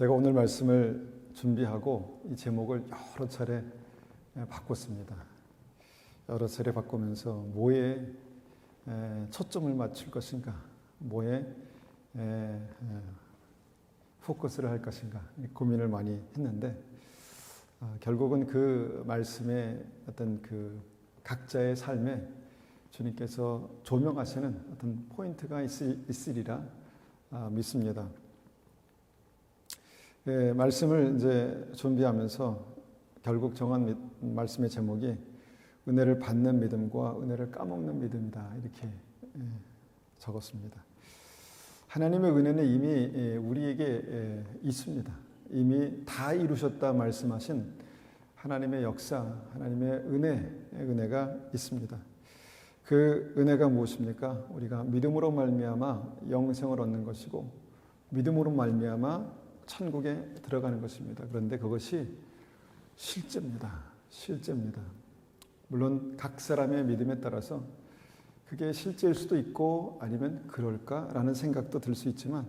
제가 오늘 말씀을 준비하고 이 제목을 여러 차례 바꿨습니다. 여러 차례 바꾸면서 뭐에 초점을 맞출 것인가, 뭐에 포커스를 할 것인가 고민을 많이 했는데 결국은 그 말씀의 어떤 그 각자의 삶에 주님께서 조명하시는 어떤 포인트가 있으리라 믿습니다. 말씀을 이제 준비하면서 결국 정한 말씀의 제목이 은혜를 받는 믿음과 은혜를 까먹는 믿음이다 이렇게 적었습니다. 하나님의 은혜는 이미 우리에게 있습니다. 이미 다 이루셨다 말씀하신 하나님의 역사, 하나님의 은혜가 있습니다. 그 은혜가 무엇입니까? 우리가 믿음으로 말미암아 영생을 얻는 것이고 믿음으로 말미암아 천국에 들어가는 것입니다. 그런데 그것이 실제입니다. 물론 각 사람의 믿음에 따라서 그게 실제일 수도 있고 아니면 그럴까라는 생각도 들 수 있지만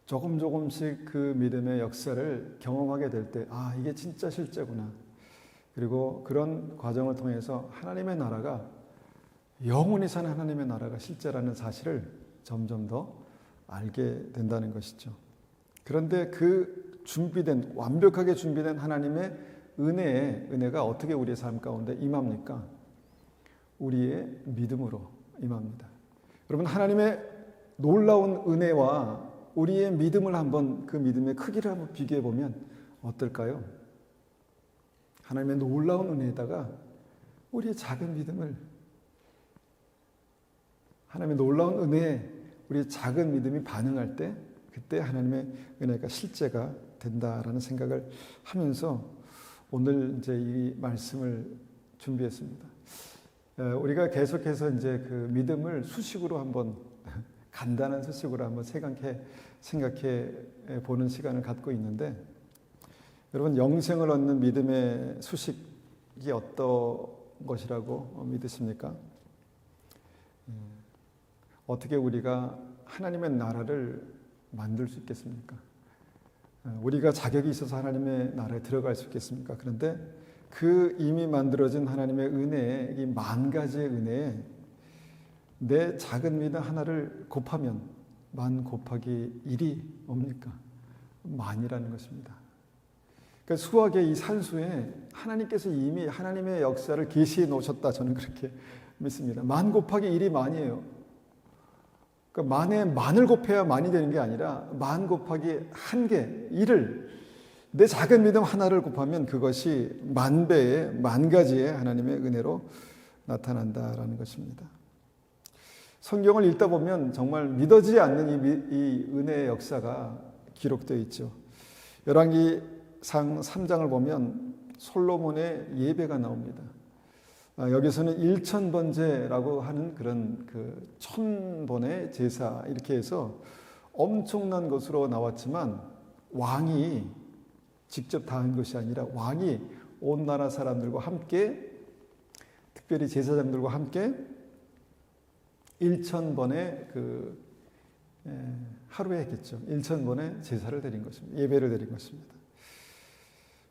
조금씩 그 믿음의 역사를 경험하게 될 때 이게 진짜 실제구나. 그리고 그런 과정을 통해서 하나님의 나라가 영원히 사는 하나님의 나라가 실제라는 사실을 점점 더 알게 된다는 것이죠. 그런데 그 완벽하게 준비된 하나님의 은혜가 어떻게 우리의 삶 가운데 임합니까? 우리의 믿음으로 임합니다. 여러분, 하나님의 놀라운 은혜와 우리의 믿음을 한번 그 믿음의 크기를 한번 비교해 보면 어떨까요? 하나님의 놀라운 은혜에다가 우리의 작은 믿음을, 하나님의 놀라운 은혜에 우리의 작은 믿음이 반응할 때 그때 하나님의 은혜가 실제가 된다라는 생각을 하면서 오늘 이제 이 말씀을 준비했습니다. 우리가 계속해서 이제 그 믿음을 수식으로 한번 간단한 수식으로 한번 생각해 보는 시간을 갖고 있는데 여러분 영생을 얻는 믿음의 수식이 어떤 것이라고 믿으십니까? 어떻게 우리가 하나님의 나라를 만들 수 있겠습니까? 우리가 자격이 있어서 하나님의 나라에 들어갈 수 있겠습니까? 그런데 그 이미 만들어진 하나님의 은혜에, 이 만 가지의 은혜에 내 작은 믿음 하나를 곱하면 만 곱하기 1이 뭡니까? 만이라는 것입니다. 그러니까 수학의 이 산수에 하나님께서 이미 하나님의 역사를 계시해 놓으셨다, 저는 그렇게 믿습니다. 만 곱하기 1이 만이에요. 그러니까 만에 만을 곱해야 만이 되는 게 아니라 만 곱하기 1개, 1을 내 작은 믿음 하나를 곱하면 그것이 만 배의 만 가지의 하나님의 은혜로 나타난다라는 것입니다. 성경을 읽다 보면 정말 믿어지지 않는 이 은혜의 역사가 기록되어 있죠. 열왕기상 3장을 보면 솔로몬의 예배가 나옵니다. 여기서는 1000번제라고 하는 그런 그 1000번의 제사 이렇게 해서 엄청난 것으로 나왔지만 왕이 직접 다 한 것이 아니라 왕이 온 나라 사람들과 함께 특별히 제사장들과 함께 1000번의 그 하루에 했겠죠. 1000번의 제사를 드린 것입니다. 예배를 드린 것입니다.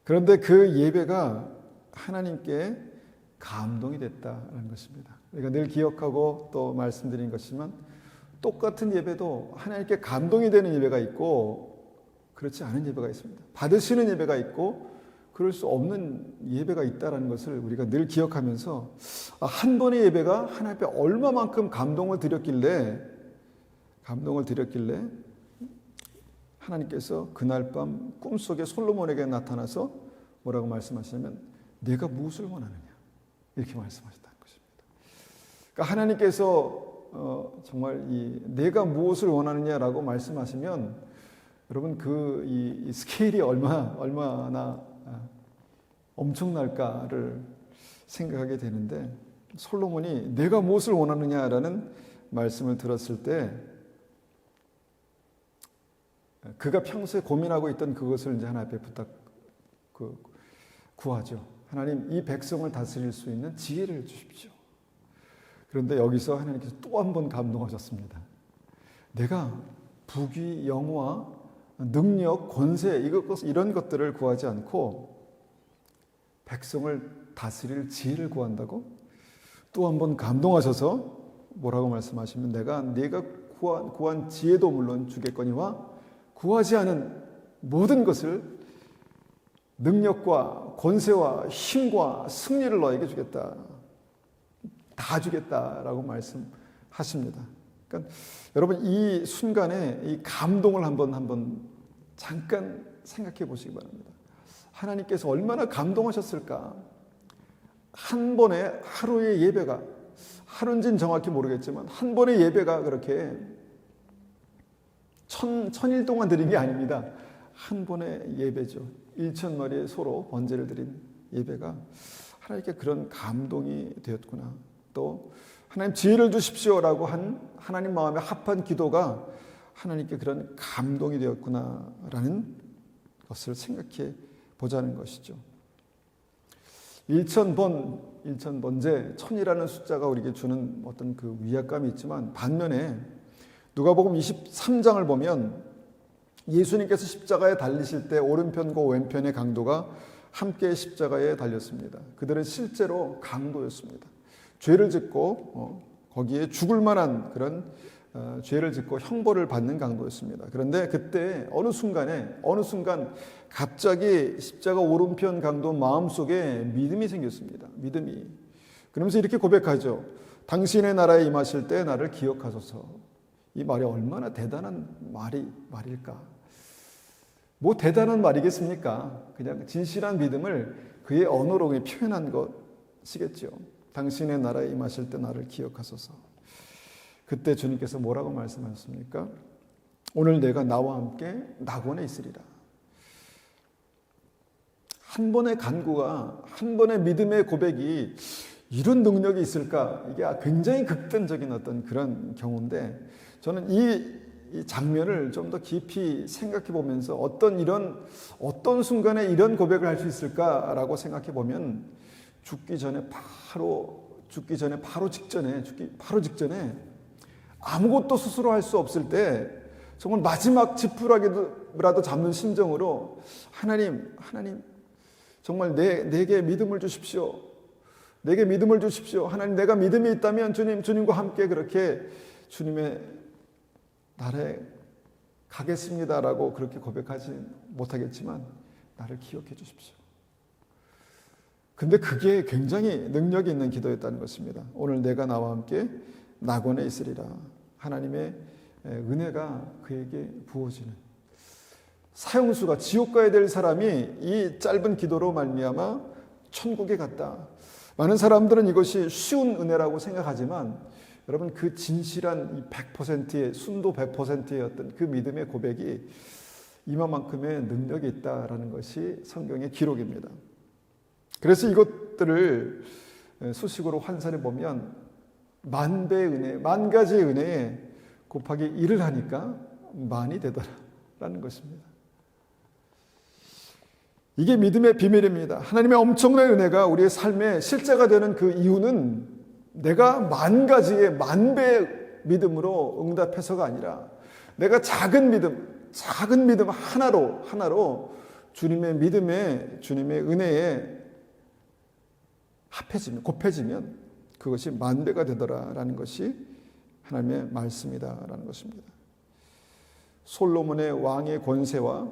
그런데 그 예배가 하나님께 감동이 됐다는 것입니다. 우리가 늘 기억하고 또 말씀드린 것이지만 똑같은 예배도 하나님께 감동이 되는 예배가 있고 그렇지 않은 예배가 있습니다. 받으시는 예배가 있고 그럴 수 없는 예배가 있다는 것을 우리가 늘 기억하면서 한 번의 예배가 하나님 앞에 얼마만큼 감동을 드렸길래 하나님께서 그날 밤 꿈속에 솔로몬에게 나타나서 뭐라고 말씀하시냐면 내가 무엇을 원하느냐 이렇게 말씀하셨다는 것입니다. 그러니까 하나님께서 정말 내가 무엇을 원하느냐라고 말씀하시면 여러분 이 스케일이 얼마나 엄청날까를 생각하게 되는데 솔로몬이 내가 무엇을 원하느냐라는 말씀을 들었을 때 그가 평소에 고민하고 있던 그것을 이제 하나님 앞에 구하죠. 하나님, 이 백성을 다스릴 수 있는 지혜를 주십시오. 그런데 여기서 하나님께서 또 한 번 감동하셨습니다. 내가 부귀 영화 능력, 권세 이런 것들을 구하지 않고 백성을 다스릴 지혜를 구한다고? 또 한 번 감동하셔서 뭐라고 말씀하시면 네가 구한 지혜도 물론 주겠거니와 구하지 않은 모든 것을 능력과 권세와 힘과 승리를 너에게 주겠다. 다 주겠다라고 말씀하십니다. 그러니까 여러분 이 순간에 이 감동을 한번 잠깐 생각해 보시기 바랍니다. 하나님께서 얼마나 감동하셨을까? 한 번에 하루의 예배가, 하루인지는 정확히 모르겠지만 한 번의 예배가 그렇게 천일 동안 드린 게 아닙니다. 한 번의 예배죠. 1,000마리의 소로 번제를 드린 예배가 하나님께 그런 감동이 되었구나. 또 하나님 지혜를 주십시오라고 한 하나님 마음에 합한 기도가 하나님께 그런 감동이 되었구나라는 것을 생각해 보자는 것이죠. 1,000번제, 1000이라는 숫자가 우리에게 주는 어떤 그 위압감이 있지만 반면에 누가복음 23장을 보면 예수님께서 십자가에 달리실 때 오른편과 왼편의 강도가 함께 십자가에 달렸습니다. 그들은 실제로 강도였습니다. 죄를 짓고 거기에 죽을 만한 그런 죄를 짓고 형벌을 받는 강도였습니다. 그런데 그때 어느 순간 갑자기 십자가 오른편 강도 마음속에 믿음이 생겼습니다. 믿음이. 그러면서 이렇게 고백하죠. 당신의 나라에 임하실 때 나를 기억하소서. 이 말이 얼마나 대단한 말일까? 뭐 대단한 말이겠습니까? 그냥 진실한 믿음을 그의 언어로 표현한 것이겠죠. 당신의 나라에 임하실 때 나를 기억하소서. 그때 주님께서 뭐라고 말씀하셨습니까? 오늘 내가 나와 함께 낙원에 있으리라. 한 번의 간구가, 한 번의 믿음의 고백이 이런 능력이 있을까? 이게 굉장히 극단적인 어떤 그런 경우인데 저는 이 장면을 좀 더 깊이 생각해 보면서 어떤 순간에 이런 고백을 할 수 있을까라고 생각해 보면 죽기 바로 직전에 아무것도 스스로 할 수 없을 때 정말 마지막 지푸라기라도 잡는 심정으로 하나님 정말 내게 믿음을 주십시오. 내게 믿음을 주십시오. 하나님 내가 믿음이 있다면 주님과 함께 그렇게 주님의 나라에 가겠습니다라고 그렇게 고백하지 못하겠지만 나를 기억해 주십시오. 근데 그게 굉장히 능력이 있는 기도였다는 것입니다. 오늘 내가 나와 함께 낙원에 있으리라. 하나님의 은혜가 그에게 부어지는 사형수가 지옥 가야 될 사람이 이 짧은 기도로 말미암아 천국에 갔다. 많은 사람들은 이것이 쉬운 은혜라고 생각하지만 여러분 그 진실한 이 100%의 순도 100%의 어떤 그 믿음의 고백이 이만큼의 능력이 있다라는 것이 성경의 기록입니다. 그래서 이것들을 수식으로 환산해 보면 만배의 은혜, 만 가지의 은혜에 곱하기 1을 하니까 만이 되더라라는 것입니다. 이게 믿음의 비밀입니다. 하나님의 엄청난 은혜가 우리의 삶의 실제가 되는 그 이유는 내가 만 가지의 만배의 믿음으로 응답해서가 아니라 내가 작은 믿음 하나로 주님의 믿음에, 주님의 은혜에 곱해지면 그것이 만배가 되더라라는 것이 하나님의 말씀이다라는 것입니다. 솔로몬의 왕의 권세와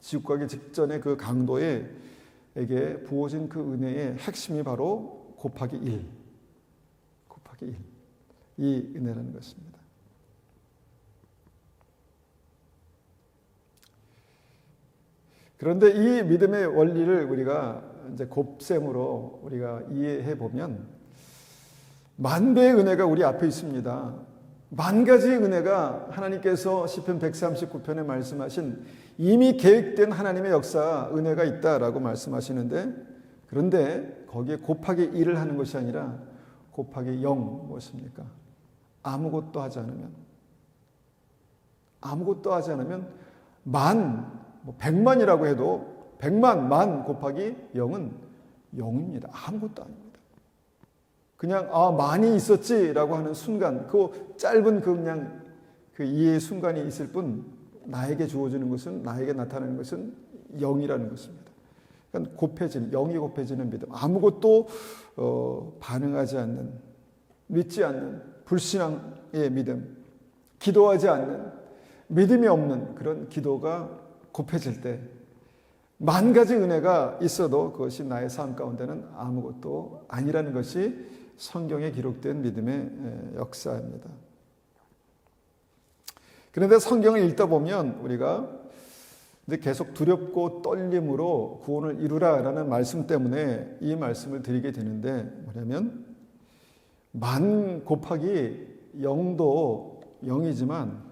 지옥 가기 직전의 그 강도에게 부어진 그 은혜의 핵심이 바로 곱하기 1. 이 은혜라는 것입니다. 그런데 이 믿음의 원리를 우리가 이제 곱셈으로 우리가 이해해 보면 만배의 은혜가 우리 앞에 있습니다. 만 가지의 은혜가 하나님께서 시편 139편에 말씀하신 이미 계획된 하나님의 역사 은혜가 있다라고 말씀하시는데 그런데 거기에 곱하기 1을 하는 것이 아니라 곱하기 0 무엇입니까? 아무것도 하지 않으면 만, 100만이라고 해도 100만, 만 곱하기 0은 0입니다. 아무것도 아닙니다. 그냥 많이 있었지라고 하는 순간, 그 짧은 그냥 그 이해의 순간이 있을 뿐 나에게 주어지는 것은, 나에게 나타나는 것은 영이라는 것입니다. 그러니까 곱해진, 영이 곱해지는 믿음. 아무것도 반응하지 않는, 믿지 않는 불신앙의 믿음, 기도하지 않는, 믿음이 없는 그런 기도가 곱해질 때 만 가지 은혜가 있어도 그것이 나의 삶 가운데는 아무것도 아니라는 것이 성경에 기록된 믿음의 역사입니다. 그런데 성경을 읽다 보면 우리가 계속 두렵고 떨림으로 구원을 이루라라는 말씀 때문에 이 말씀을 드리게 되는데, 뭐냐면 만 곱하기 0도 0이지만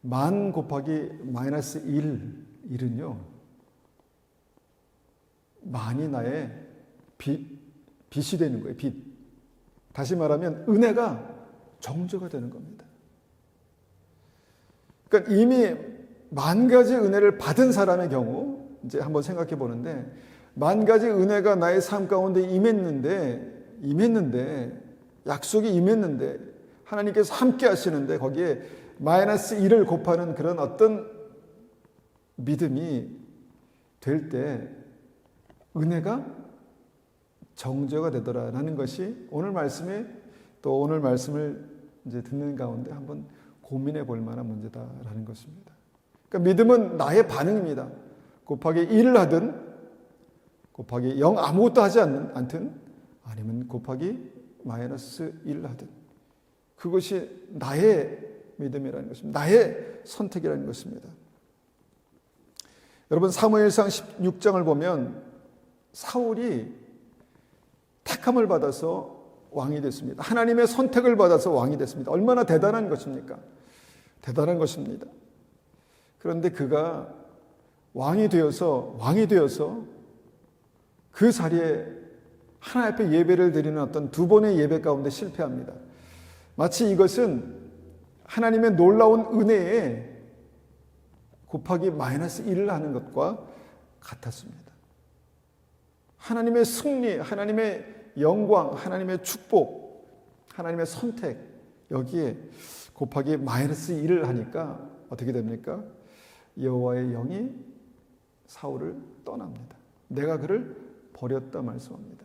만 곱하기 마이너스 1은요, 만이 나의 빚이 되는 거예요. 빚. 다시 말하면 은혜가 정죄가 되는 겁니다. 그러니까 이미 만 가지 은혜를 받은 사람의 경우 이제 한번 생각해 보는데, 만 가지 은혜가 나의 삶 가운데 임했는데 약속이 임했는데 하나님께서 함께 하시는데 거기에 마이너스 1을 곱하는 그런 어떤 믿음이 될 때 은혜가 정죄가 되더라라는 것이 오늘 말씀에, 또 오늘 말씀을 이제 듣는 가운데 한번 고민해 볼 만한 문제다라는 것입니다. 그러니까 믿음은 나의 반응입니다. 곱하기 1을 하든 곱하기 0 아무것도 하지 않든 아니면 곱하기 마이너스 1을 하든 그것이 나의 믿음이라는 것입니다. 나의 선택이라는 것입니다. 여러분, 사무엘상 16장을 보면 사울이 택함을 받아서 왕이 됐습니다. 하나님의 선택을 받아서 왕이 됐습니다. 얼마나 대단한 것입니까? 대단한 것입니다. 그런데 그가 왕이 되어서 그 자리에 하나님 앞에 예배를 드리는 어떤 두 번의 예배 가운데 실패합니다. 마치 이것은 하나님의 놀라운 은혜에 곱하기 마이너스 1을 하는 것과 같았습니다. 하나님의 승리, 하나님의 영광, 하나님의 축복, 하나님의 선택, 여기에 곱하기 마이너스 1을 하니까 어떻게 됩니까? 여호와의 영이 사울을 떠납니다. 내가 그를 버렸다 말씀합니다.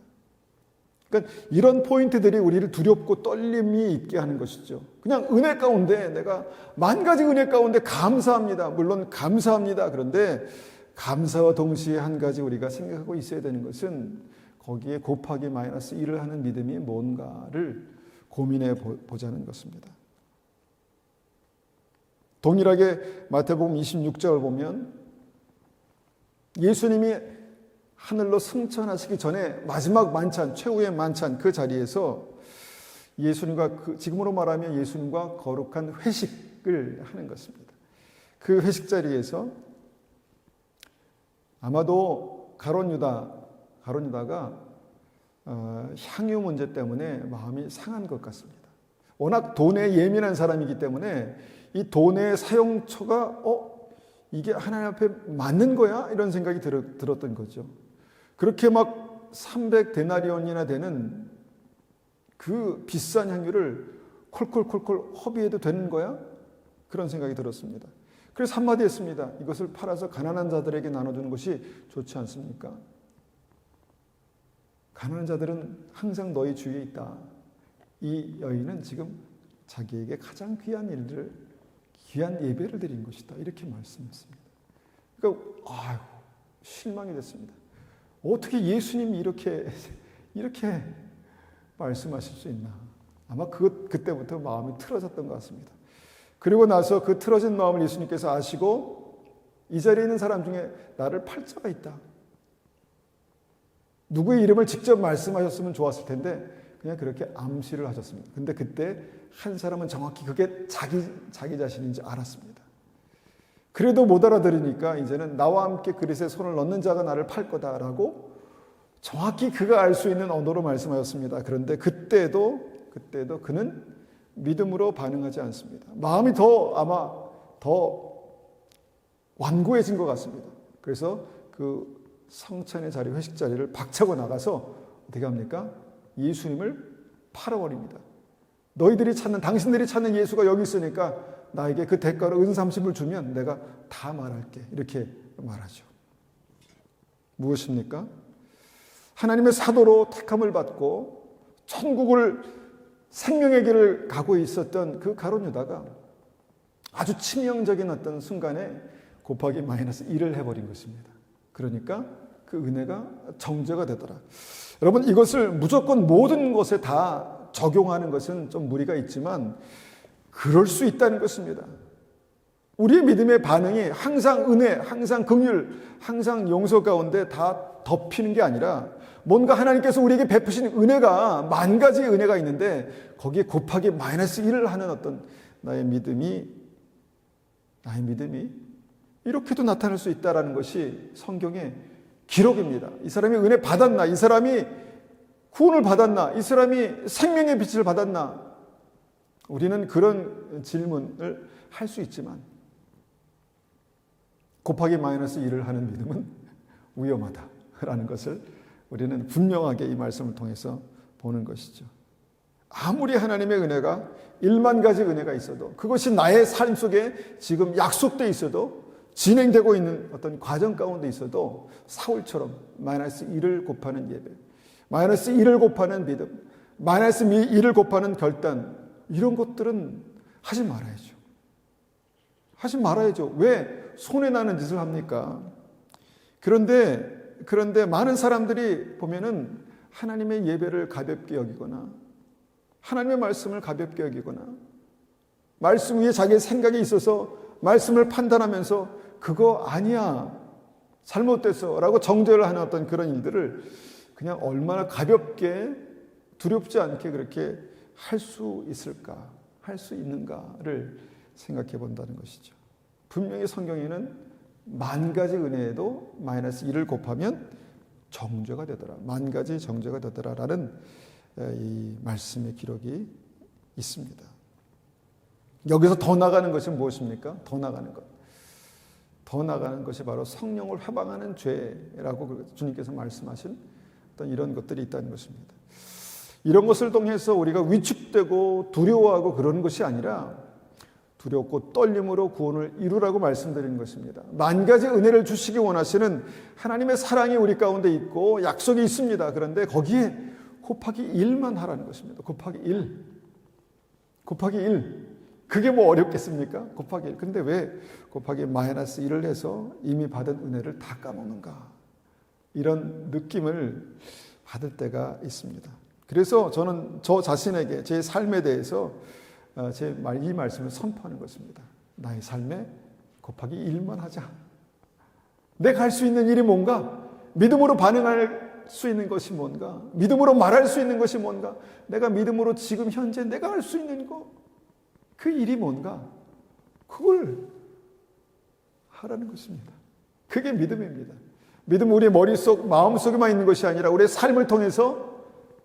그러니까 이런 포인트들이 우리를 두렵고 떨림이 있게 하는 것이죠. 그냥 은혜 가운데, 내가 만 가지 은혜 가운데 감사합니다. 물론 감사합니다. 그런데 감사와 동시에 한 가지 우리가 생각하고 있어야 되는 것은 거기에 곱하기 마이너스 1을 하는 믿음이 뭔가를 고민해 보자는 것입니다. 동일하게 마태복음 26장을 보면 예수님이 하늘로 승천하시기 전에 마지막 만찬, 최후의 만찬 그 자리에서 예수님과 지금으로 말하면 예수님과 거룩한 회식을 하는 것입니다. 그 회식 자리에서 아마도 가룟 유다가 향유 문제 때문에 마음이 상한 것 같습니다. 워낙 돈에 예민한 사람이기 때문에 이 돈의 사용처가 이게 하나님 앞에 맞는 거야? 이런 생각이 들었던 거죠. 그렇게 막 300데나리온이나 되는 그 비싼 향유를 콜콜콜콜 허비해도 되는 거야? 그런 생각이 들었습니다. 그래서 한마디 했습니다. 이것을 팔아서 가난한 자들에게 나눠주는 것이 좋지 않습니까? 가난한 자들은 항상 너희 주위에 있다. 이 여인은 지금 자기에게 가장 귀한 예배를 드린 것이다. 이렇게 말씀했습니다. 그러니까 실망이 됐습니다. 어떻게 예수님이 이렇게 말씀하실 수 있나? 아마 그때부터 마음이 틀어졌던 것 같습니다. 그리고 나서 그 틀어진 마음을 예수님께서 아시고 이 자리에 있는 사람 중에 나를 팔 자가 있다. 누구의 이름을 직접 말씀하셨으면 좋았을 텐데 그냥 그렇게 암시를 하셨습니다. 근데 그때 한 사람은 정확히 그게 자기 자신인지 알았습니다. 그래도 못 알아들으니까 이제는 나와 함께 그릇에 손을 넣는 자가 나를 팔 거다라고 정확히 그가 알 수 있는 언어로 말씀하셨습니다. 그런데 그때도 그는 믿음으로 반응하지 않습니다. 마음이 더 완고해진 것 같습니다. 그래서 그 성찬의 자리, 회식 자리를 박차고 나가서 어떻게 합니까? 예수님을 팔아버립니다. 당신들이 찾는 예수가 여기 있으니까 나에게 그 대가로 은30을 주면 내가 다 말할게. 이렇게 말하죠. 무엇입니까? 하나님의 사도로 택함을 받고 천국을 생명의 길을 가고 있었던 그 가룟 유다가 아주 치명적인 어떤 순간에 곱하기 마이너스 1을 해버린 것입니다. 그러니까 그 은혜가 정죄가 되더라. 여러분, 이것을 무조건 모든 것에 다 적용하는 것은 좀 무리가 있지만 그럴 수 있다는 것입니다. 우리의 믿음의 반응이 항상 은혜, 항상 긍휼, 항상 용서 가운데 다 덮이는 게 아니라 뭔가 하나님께서 우리에게 베푸신 은혜가 만 가지 은혜가 있는데 거기에 곱하기 마이너스 1을 하는 어떤 나의 믿음이 이렇게도 나타날 수 있다는 것이 성경의 기록입니다. 이 사람이 은혜 받았나? 이 사람이 구원을 받았나? 이 사람이 생명의 빛을 받았나? 우리는 그런 질문을 할 수 있지만 곱하기 마이너스 1을 하는 믿음은 위험하다라는 것을 우리는 분명하게 이 말씀을 통해서 보는 것이죠. 아무리 하나님의 은혜가 1만 가지 은혜가 있어도 그것이 나의 삶 속에 지금 약속되어 있어도 진행되고 있는 어떤 과정 가운데 있어도 사울처럼 마이너스 1을 곱하는 예배, 마이너스 1을 곱하는 믿음, 마이너스 1을 곱하는 결단, 이런 것들은 하지 말아야죠. 하지 말아야죠. 왜 손해나는 짓을 합니까? 그런데 많은 사람들이 보면은 하나님의 예배를 가볍게 여기거나 하나님의 말씀을 가볍게 여기거나 말씀 위에 자기의 생각이 있어서 말씀을 판단하면서 그거 아니야, 잘못됐어 라고 정죄를 하는 어떤 그런 일들을 그냥 얼마나 가볍게 두렵지 않게 그렇게 할 수 있을까, 할 수 있는가를 생각해 본다는 것이죠. 분명히 성경에는 만 가지 은혜에도 마이너스 1을 곱하면 정죄가 되더라, 만 가지 정죄가 되더라라는 이 말씀의 기록이 있습니다. 여기서 더 나가는 것은 무엇입니까? 더 나가는 것이 바로 성령을 회방하는 죄라고 주님께서 말씀하신 어떤 이런 것들이 있다는 것입니다. 이런 것을 통해서 우리가 위축되고 두려워하고 그러는 것이 아니라 두렵고 떨림으로 구원을 이루라고 말씀드리는 것입니다. 만 가지 은혜를 주시기 원하시는 하나님의 사랑이 우리 가운데 있고 약속이 있습니다. 그런데 거기에 곱하기 1만 하라는 것입니다. 곱하기 1. 그게 뭐 어렵겠습니까? 곱하기 1. 근데 왜 곱하기 마이너스 1을 해서 이미 받은 은혜를 다 까먹는가? 이런 느낌을 받을 때가 있습니다. 그래서 저는 저 자신에게 제 삶에 대해서 이 말씀을 선포하는 것입니다. 나의 삶에 곱하기 1만 하자. 내가 할 수 있는 일이 뭔가? 믿음으로 반응할 수 있는 것이 뭔가? 믿음으로 말할 수 있는 것이 뭔가? 내가 믿음으로 지금 현재 내가 할 수 있는 것, 그 일이 뭔가? 그걸 하라는 것입니다. 그게 믿음입니다. 믿음은 우리의 머릿속, 마음속에만 있는 것이 아니라 우리의 삶을 통해서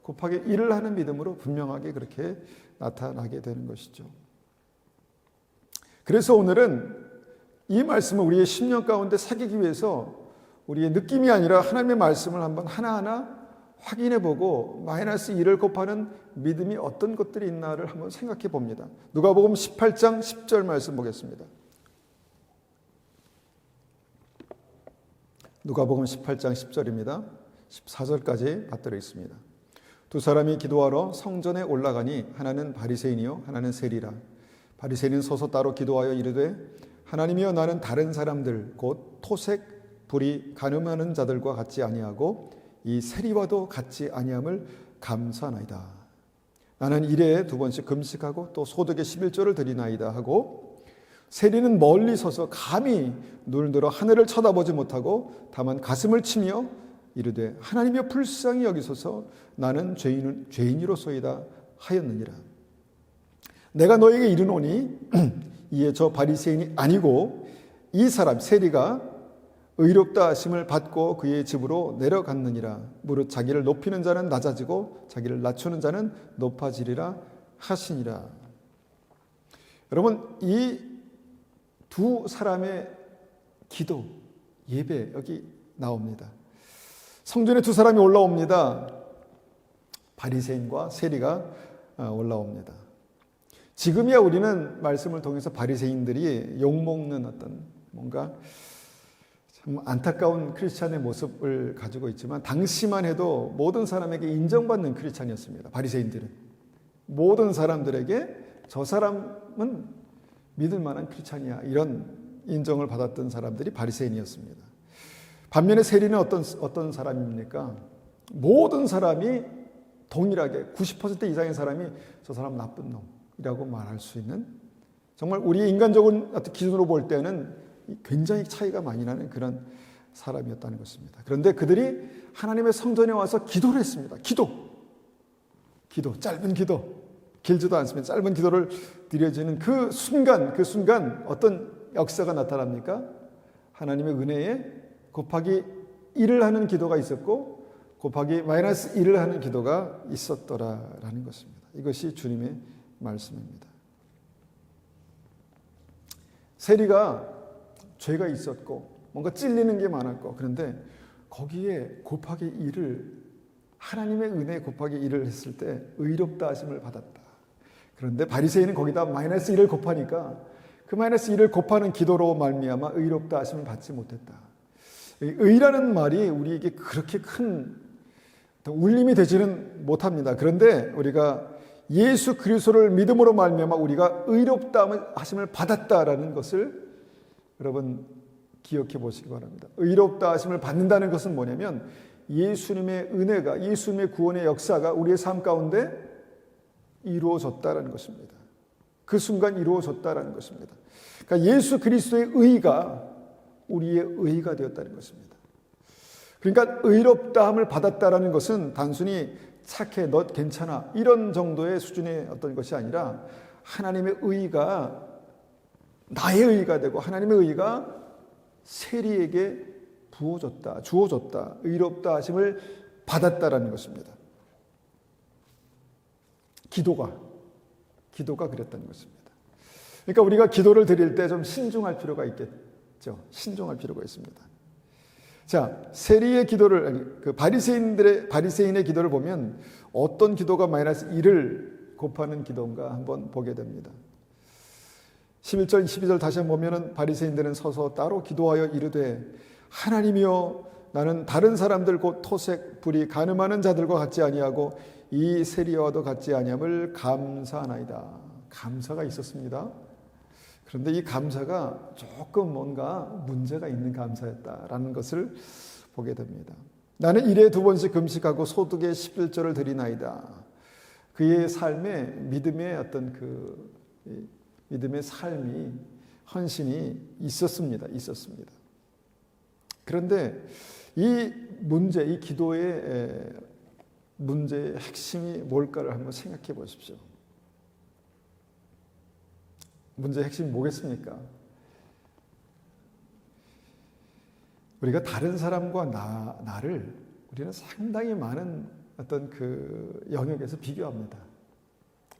곱하기 1을 하는 믿음으로 분명하게 그렇게 나타나게 되는 것이죠. 그래서 오늘은 이 말씀을 우리의 심령 가운데 새기기 위해서 우리의 느낌이 아니라 하나님의 말씀을 한번 하나하나 확인해 보고 마이너스 1을 곱하는 믿음이 어떤 것들이 있나를 한번 생각해 봅니다. 누가복음 18장 10절 말씀 보겠습니다. 누가복음 18장 10절입니다. 14절까지 받들어 있습니다. 두 사람이 기도하러 성전에 올라가니 하나는 바리새인이요 하나는 세리라. 바리새인은 서서 따로 기도하여 이르되 하나님이여, 나는 다른 사람들 곧 토색 불이 간음하는 자들과 같지 아니하고 이 세리와도 같지 아니함을 감사하나이다. 나는 일회에 2번씩 금식하고 또 소득의 11조를 드리나이다 하고, 세리는 멀리 서서 감히 눈을 들어 하늘을 쳐다보지 못하고 다만 가슴을 치며 이르되 하나님이여 불쌍히 여기소서, 나는 죄인이로소이다 하였느니라. 내가 너에게 이르노니 이에 저 바리새인이 아니고 이 사람 세리가 의롭다 하심을 받고 그의 집으로 내려갔느니라. 무릇 자기를 높이는 자는 낮아지고 자기를 낮추는 자는 높아지리라 하시니라. 여러분, 이 두 사람의 기도, 예배 여기 나옵니다. 성전에 두 사람이 올라옵니다. 바리새인과 세리가 올라옵니다. 지금이야 우리는 말씀을 통해서 바리새인들이 욕먹는 어떤 뭔가 참 안타까운 크리스찬의 모습을 가지고 있지만 당시만 해도 모든 사람에게 인정받는 크리스찬이었습니다. 바리새인들은 모든 사람들에게 저 사람은 믿을 만한 크리스찬이야 이런 인정을 받았던 사람들이 바리새인이었습니다. 반면에 세리는 어떤 사람입니까? 모든 사람이 동일하게 90% 이상의 사람이 저 사람 나쁜 놈이라고 말할 수 있는, 정말 우리 인간적인 어떤 기준으로 볼 때는 굉장히 차이가 많이 나는 그런 사람이었다는 것입니다. 그런데 그들이 하나님의 성전에 와서 기도를 했습니다. 기도, 짧은 기도, 길지도 않습니다. 짧은 기도를 드려지는 그 순간 어떤 역사가 나타납니까? 하나님의 은혜에 곱하기 1을 하는 기도가 있었고 곱하기 마이너스 1을 하는 기도가 있었더라라는 것입니다. 이것이 주님의 말씀입니다. 세리가 죄가 있었고 뭔가 찔리는 게 많았고, 그런데 거기에 곱하기 1을, 하나님의 은혜 곱하기 1을 했을 때 의롭다 하심을 받았다. 그런데 바리새인은 거기다 마이너스 1을 곱하니까 그 마이너스 1을 곱하는 기도로 말미암아 의롭다 하심을 받지 못했다. 의라는 말이 우리에게 그렇게 큰 울림이 되지는 못합니다. 그런데 우리가 예수 그리스도를 믿음으로 말미암아 우리가 의롭다 하심을 받았다라는 것을 여러분 기억해 보시기 바랍니다. 의롭다 하심을 받는다는 것은 뭐냐면 예수님의 은혜가, 예수님의 구원의 역사가 우리의 삶 가운데 이루어졌다라는 것입니다. 그 순간 이루어졌다라는 것입니다. 그러니까 예수 그리스도의 의가 우리의 의가 되었다는 것입니다. 그러니까 의롭다함을 받았다라는 것은 단순히 착해, 너 괜찮아 이런 정도의 수준의 어떤 것이 아니라 하나님의 의가 나의 의가 되고 하나님의 의가 세리에게 주어졌다, 의롭다 하심을 받았다라는 것입니다. 기도가 그랬다는 것입니다. 그러니까 우리가 기도를 드릴 때 좀 신중할 필요가 있겠죠. 신중할 필요가 있습니다. 자, 세리의 기도를, 그 바리새인의 기도를 보면 어떤 기도가 마이너스 1을 곱하는 기도인가 한번 보게 됩니다. 11절, 12절 다시 한번 보면은 바리새인들은 서서 따로 기도하여 이르되 하나님이여 나는 다른 사람들 곧 토색, 불의, 가늠하는 자들과 같지 아니하고 이 세리와도 같지 아니함을 감사하나이다. 감사가 있었습니다. 그런데 이 감사가 조금 뭔가 문제가 있는 감사였다라는 것을 보게 됩니다. 나는 일에 2번씩 금식하고 소득의 11조를 드리나이다. 그의 삶에 믿음의 어떤 믿음의 삶이, 헌신이 있었습니다. 그런데 이 기도의 문제의 핵심이 뭘까를 한번 생각해 보십시오. 문제의 핵심이 뭐겠습니까? 우리가 다른 사람과 나를 우리는 상당히 많은 어떤 그 영역에서 비교합니다.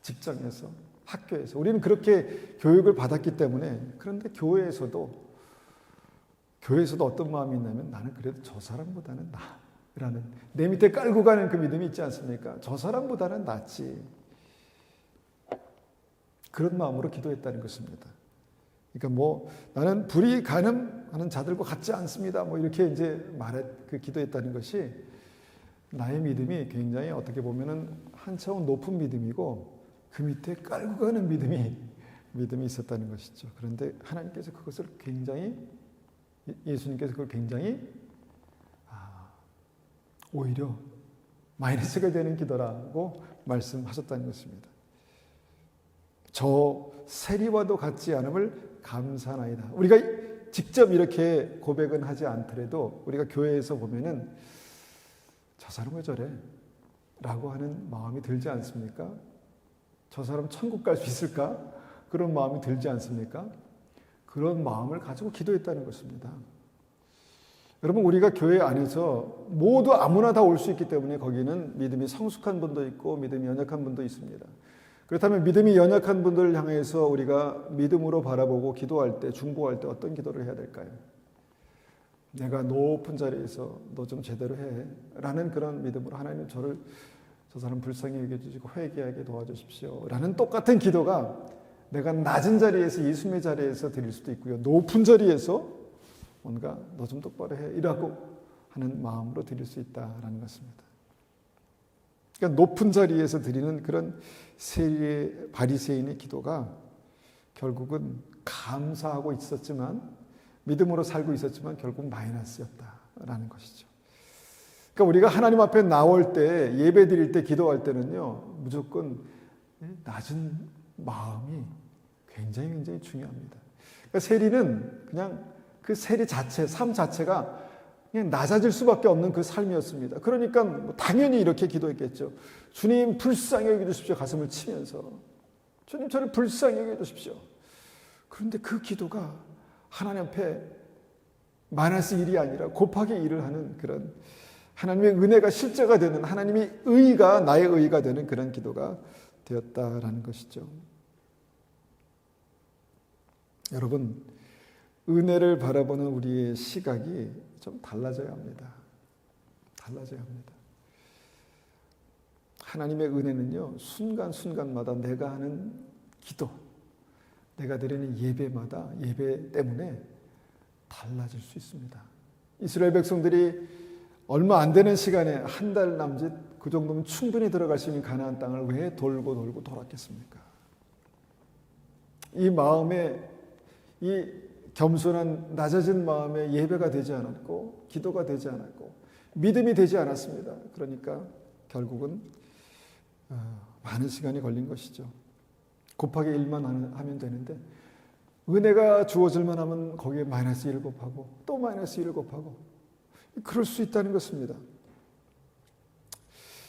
직장에서, 학교에서. 우리는 그렇게 교육을 받았기 때문에. 그런데 교회에서도 어떤 마음이 있냐면 나는 그래도 저 사람보다는 나라는 내 밑에 깔고 가는 그 믿음이 있지 않습니까? 저 사람보다는 낫지. 그런 마음으로 기도했다는 것입니다. 그러니까 나는 불의 간음하는 자들과 같지 않습니다. 이렇게 이제 기도했다는 것이 나의 믿음이 굉장히 어떻게 보면은 한 차원 높은 믿음이고 그 밑에 깔고 가는 믿음이 있었다는 것이죠. 그런데 하나님께서 그것을 예수님께서 그걸 굉장히 오히려 마이너스가 되는 기도라고 말씀하셨다는 것입니다. 저 세리와도 같지 않음을 감사하나이다. 우리가 직접 이렇게 고백은 하지 않더라도 우리가 교회에서 보면은 저 사람 왜 저래? 라고 하는 마음이 들지 않습니까? 저 사람 천국 갈 수 있을까? 그런 마음이 들지 않습니까? 그런 마음을 가지고 기도했다는 것입니다. 여러분, 우리가 교회 안에서 모두 아무나 다 올 수 있기 때문에 거기는 믿음이 성숙한 분도 있고 믿음이 연약한 분도 있습니다. 그렇다면 믿음이 연약한 분들을 향해서 우리가 믿음으로 바라보고 기도할 때, 중보할 때 어떤 기도를 해야 될까요? 내가 높은 자리에서 너 좀 제대로 해 라는 그런 믿음으로 하나님 저 사람 불쌍히 여겨주시고 회개하게 도와주십시오 라는 똑같은 기도가 내가 낮은 자리에서, 예수님의 자리에서 드릴 수도 있고요, 높은 자리에서 뭔가 너 좀 똑바로 해 이라고 하는 마음으로 드릴 수 있다라는 것입니다. 그러니까 높은 자리에서 드리는 그런 세리의, 바리새인의 기도가 결국은 감사하고 있었지만, 믿음으로 살고 있었지만 결국 마이너스였다라는 것이죠. 그러니까 우리가 하나님 앞에 나올 때, 예배 드릴 때, 기도할 때는요, 무조건 낮은 마음이 굉장히 중요합니다. 그러니까 세리는 그냥 그 세리 자체, 삶 자체가 그냥 낮아질 수밖에 없는 그 삶이었습니다. 그러니까 당연히 이렇게 기도했겠죠. 주님 불쌍히 여겨주십시오. 가슴을 치면서 주님 저를 불쌍히 여겨주십시오. 그런데 그 기도가 하나님 앞에 마이너스 1이 아니라 곱하기 1을 하는 그런, 하나님의 은혜가 실제가 되는, 하나님의 의가 나의 의가 되는 그런 기도가 되었다라는 것이죠. 여러분, 은혜를 바라보는 우리의 시각이 좀 달라져야 합니다. 달라져야 합니다. 하나님의 은혜는요, 순간순간마다 내가 하는 기도, 내가 드리는 예배마다, 예배 때문에 달라질 수 있습니다. 이스라엘 백성들이 얼마 안 되는 시간에, 한 달 남짓, 그 정도면 충분히 들어갈 수 있는 가나안 땅을 왜 돌고 돌았겠습니까? 이 마음에, 이 겸손한 낮아진 마음에 예배가 되지 않았고, 기도가 되지 않았고, 믿음이 되지 않았습니다. 그러니까 결국은 많은 시간이 걸린 것이죠. 곱하기 1만 하면 되는데, 은혜가 주어질만 하면 거기에 마이너스 1을 곱하고 또 마이너스 1을 곱하고, 그럴 수 있다는 것입니다.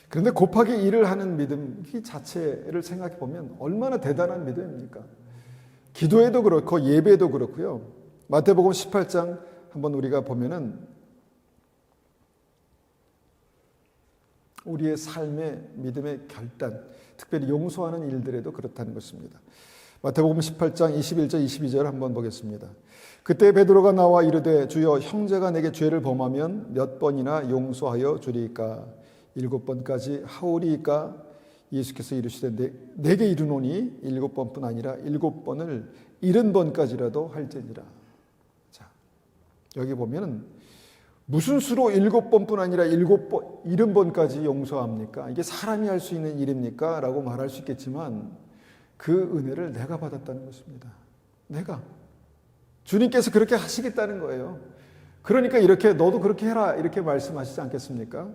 그런데 곱하기 1을 하는 믿음 이 자체를 생각해 보면 얼마나 대단한 믿음입니까? 기도에도 그렇고 예배에도 그렇고요. 마태복음 18장 한번 우리가 보면은 우리의 삶의 믿음의 결단, 특별히 용서하는 일들에도 그렇다는 것입니다. 마태복음 18장 21절 22절 한번 보겠습니다. 그때 베드로가 나와 이르되 주여 형제가 내게 죄를 범하면 몇 번이나 용서하여 주리이까? 7번까지 하오리이까? 예수께서 이르시되 내게 이르노니 7번뿐 아니라 7번을 70번까지라도 할지니라. 자, 여기 보면은 무슨 수로 7번뿐 아니라 70번까지 용서합니까? 이게 사람이 할 수 있는 일입니까? 라고 말할 수 있겠지만 그 은혜를 내가 받았다는 것입니다. 내가. 주님께서 그렇게 하시겠다는 거예요. 그러니까 이렇게 너도 그렇게 해라 이렇게 말씀하시지 않겠습니까?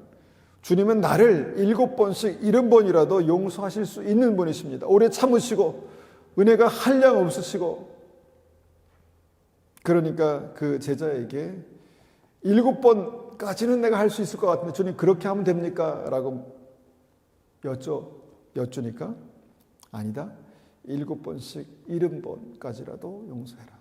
주님은 나를 7번씩 70번이라도 용서하실 수 있는 분이십니다. 오래 참으시고 은혜가 한량 없으시고, 그러니까 그 제자에게 7번까지는 내가 할 수 있을 것 같은데 주님 그렇게 하면 됩니까? 라고 여쭈니까 아니다. 7번씩 70번까지라도 용서해라.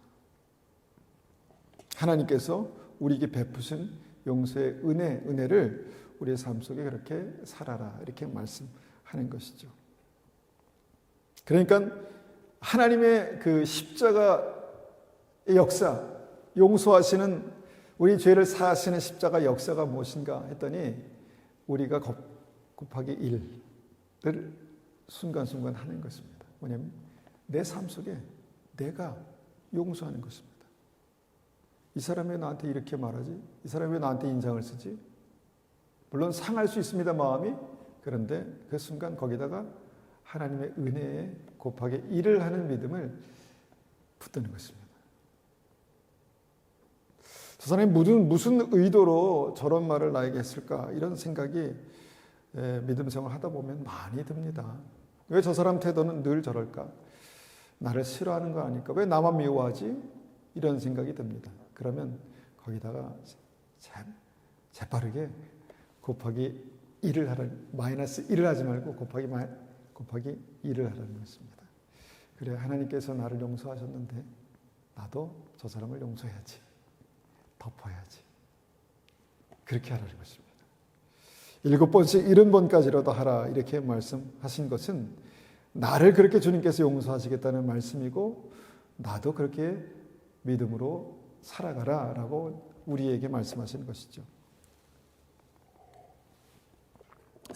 하나님께서 우리에게 베푸신 용서의 은혜를 우리의 삶 속에 그렇게 살아라 이렇게 말씀하는 것이죠. 그러니까 하나님의 그 십자가의 역사, 용서하시는, 우리 죄를 사하시는 십자가 역사가 무엇인가 했더니 우리가 곱하기 1을 순간순간 하는 것입니다. 뭐냐면 내 삶 속에 내가 용서하는 것입니다. 이 사람이 왜 나한테 이렇게 말하지? 이 사람이 왜 나한테 인상을 쓰지? 물론 상할 수 있습니다, 마음이. 그런데 그 순간 거기다가 하나님의 은혜에 곱하기 1을 하는 믿음을 붙드는 것입니다. 저 사람이 무슨 의도로 저런 말을 나에게 했을까? 이런 생각이 믿음 생활을 하다 보면 많이 듭니다. 왜 저 사람 태도는 늘 저럴까? 나를 싫어하는 거 아닐까? 왜 나만 미워하지? 이런 생각이 듭니다. 그러면 거기다가 재빠르게 곱하기 1을 하라는, 마이너스 1을 하지 말고 곱하기 1을 하라는 것입니다. 그래, 하나님께서 나를 용서하셨는데 나도 저 사람을 용서해야지. 덮어야지. 그렇게 하라는 것입니다. 7번씩 70번까지라도 하라 이렇게 말씀하신 것은 나를 그렇게 주님께서 용서하시겠다는 말씀이고, 나도 그렇게 믿음으로 살아가라 라고 우리에게 말씀하시는 것이죠.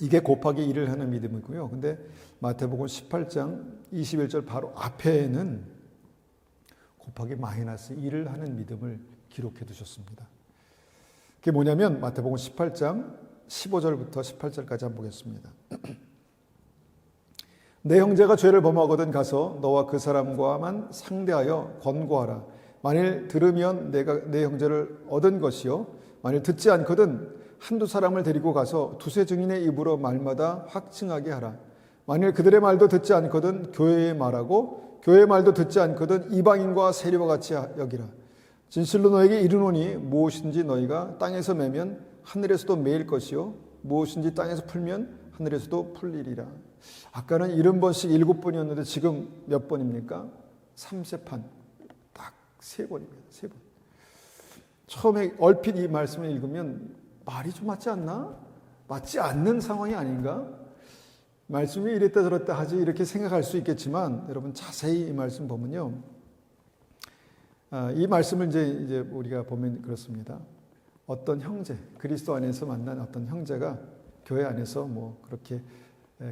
이게 곱하기 1을 하는 믿음이고요. 근데 마태복음 18장 21절 바로 앞에는 곱하기 마이너스 1을 하는 믿음을 기록해 두셨습니다. 그게 뭐냐면 마태복음 18장 15절부터 18절까지 한번 보겠습니다. 내 형제가 죄를 범하거든 가서 너와 그 사람과만 상대하여 권고하라. 만일 들으면 내가 내 형제를 얻은 것이요 만일 듣지 않거든 한두 사람을 데리고 가서 두세 증인의 입으로 말마다 확증하게 하라. 만일 그들의 말도 듣지 않거든 교회의 말하고 교회의 말도 듣지 않거든 이방인과 세리와 같이 여기라. 진실로 너에게 이르노니 무엇인지 너희가 땅에서 매면 하늘에서도 매일 것이요 무엇인지 땅에서 풀면 하늘에서도 풀리리라. 아까는 70번씩 7번이었는데 지금 몇 번입니까? 3세판 딱 3번입니다. 3번. 처음에 얼핏 이 말씀을 읽으면 말이 좀 맞지 않나? 맞지 않는 상황이 아닌가? 말씀이 이랬다 저랬다 하지 이렇게 생각할 수 있겠지만 여러분 자세히 이 말씀 보면요. 이 말씀을 이제 우리가 보면 그렇습니다. 어떤 형제, 그리스도 안에서 만난 어떤 형제가 교회 안에서 뭐 그렇게